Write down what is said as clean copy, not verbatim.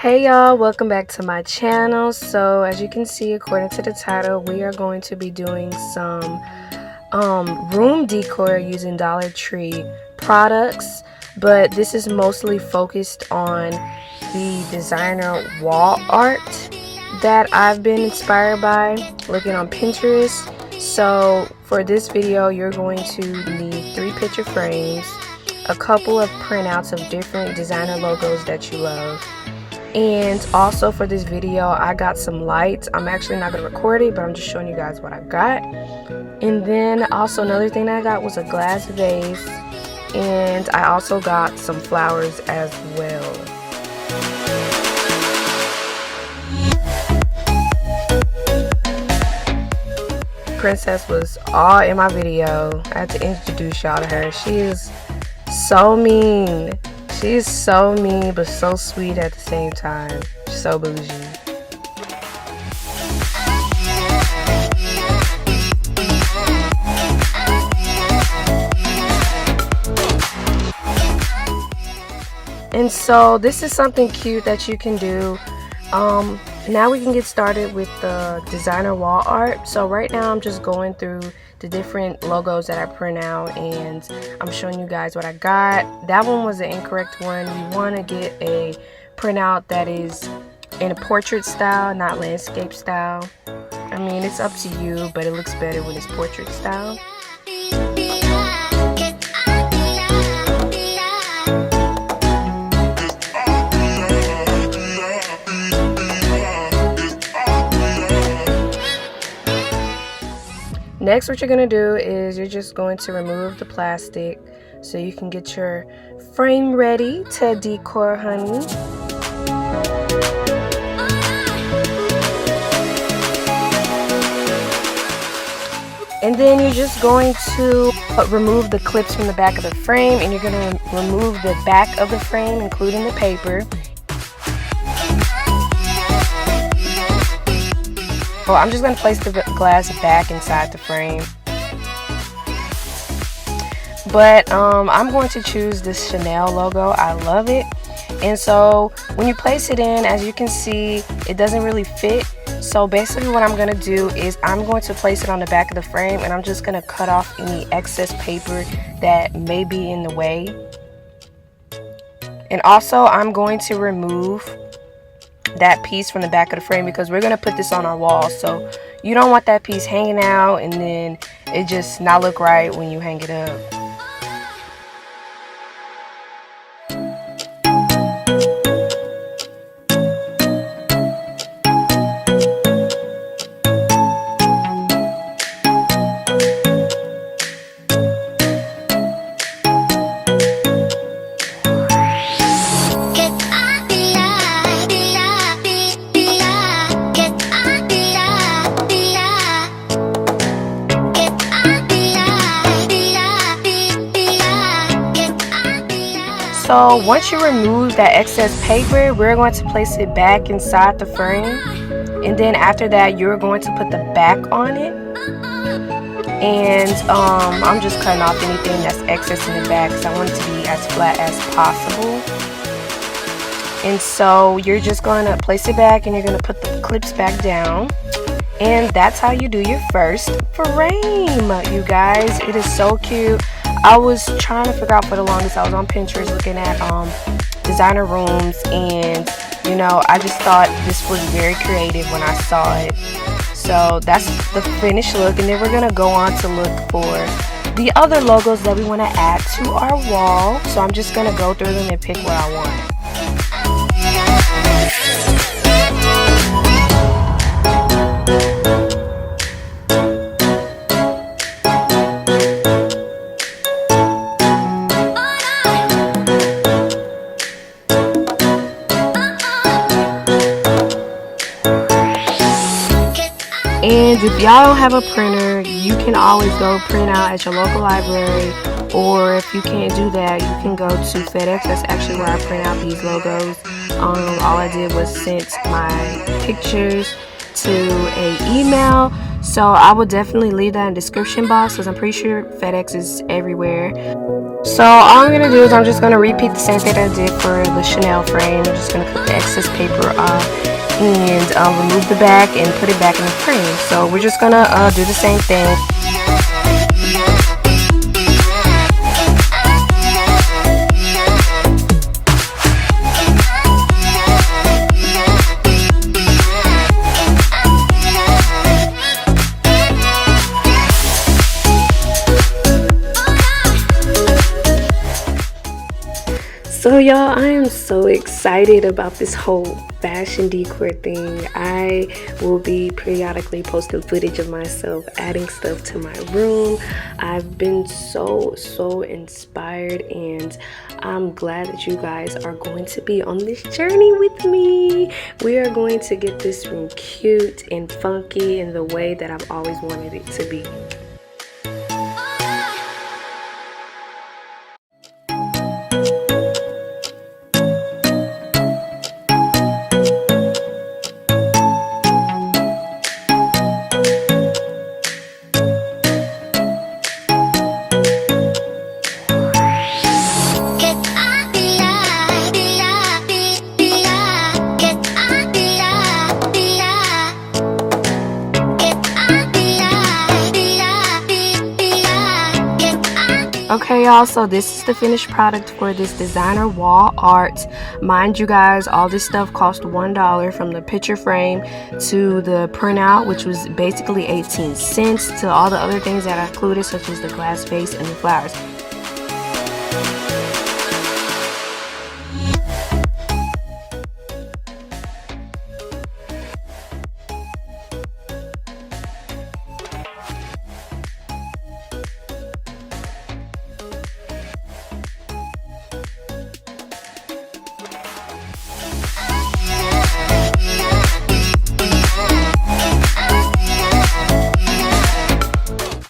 Hey y'all, welcome back to my channel. So as you can see, according to the title, we are going to be doing some room decor using Dollar Tree products, but this is mostly focused on the designer wall art that I've been inspired by looking on Pinterest. So for this video, you're going to need 3 picture frames, a couple of printouts of different designer logos that you love. And also for this video, I got some lights. I'm actually not going to record it, but I'm just showing you guys what I got. And then also another thing that I got was a glass vase. And I also got some flowers as well. Princess was all in my video. I had to introduce y'all to her. She is so mean. She's so mean, but so sweet at the same time. She's so bougie. And so this is something cute that you can do. Now we can get started with the designer wall art. So right now I'm just going through the different logos that I print out and I'm showing you guys what I got. That one was the incorrect one. You want to get a printout that is in a portrait style, not landscape style. I mean, it's up to you, but it looks better when it's portrait style. Next, what you're going to do is you're just going to remove the plastic so you can get your frame ready to decor, honey. And then you're just going to remove the clips from the back of the frame, and you're going to remove the back of the frame, including the paper. Well, I'm just going to place the glass back inside the frame. But I'm going to choose this Chanel logo. I love it. And so when you place it in, as you can see, it doesn't really fit. So basically what I'm going to do is I'm going to place it on the back of the frame, and I'm just going to cut off any excess paper that may be in the way. And also I'm going to remove that piece from the back of the frame because we're going to put this on our wall, so you don't want that piece hanging out and then it just not look right when you hang it up. So once you remove that excess paper, we're going to place it back inside the frame, and then after that you're going to put the back on it. And I'm just cutting off anything that's excess in the back because I want it to be as flat as possible. And so you're just going to place it back and you're going to put the clips back down. And that's how you do your first frame, you guys. It is so cute. I was trying to figure out for the longest. I was on Pinterest looking at designer rooms, and you know, I just thought this was very creative when I saw it. So that's the finished look, and then we're gonna go on to look for the other logos that we want to add to our wall. So I'm just gonna go through them and pick what I want. And if y'all don't have a printer, you can always go print out at your local library, or if you can't do that, you can go to FedEx. That's actually where I print out these logos. All I did was send my pictures to an email, so I will definitely leave that in the description box because I'm pretty sure FedEx is everywhere. So all I'm going to do is I'm just going to repeat the same thing I did for the Chanel frame. I'm just going to cut the excess paper off and remove the back and put it back in the frame. So we're just going to do the same thing. So y'all, I am so excited about this whole fashion decor thing. I will be periodically posting footage of myself adding stuff to my room. I've been so inspired, and I'm glad that you guys are going to be on this journey with me. We are going to get this room cute and funky in the way that I've always wanted it to be. Okay y'all, so this is the finished product for this designer wall art. Mind you guys, all this stuff cost $1, from the picture frame to the printout, which was basically 18 cents, to all the other things that I included, such as the glass vase and the flowers.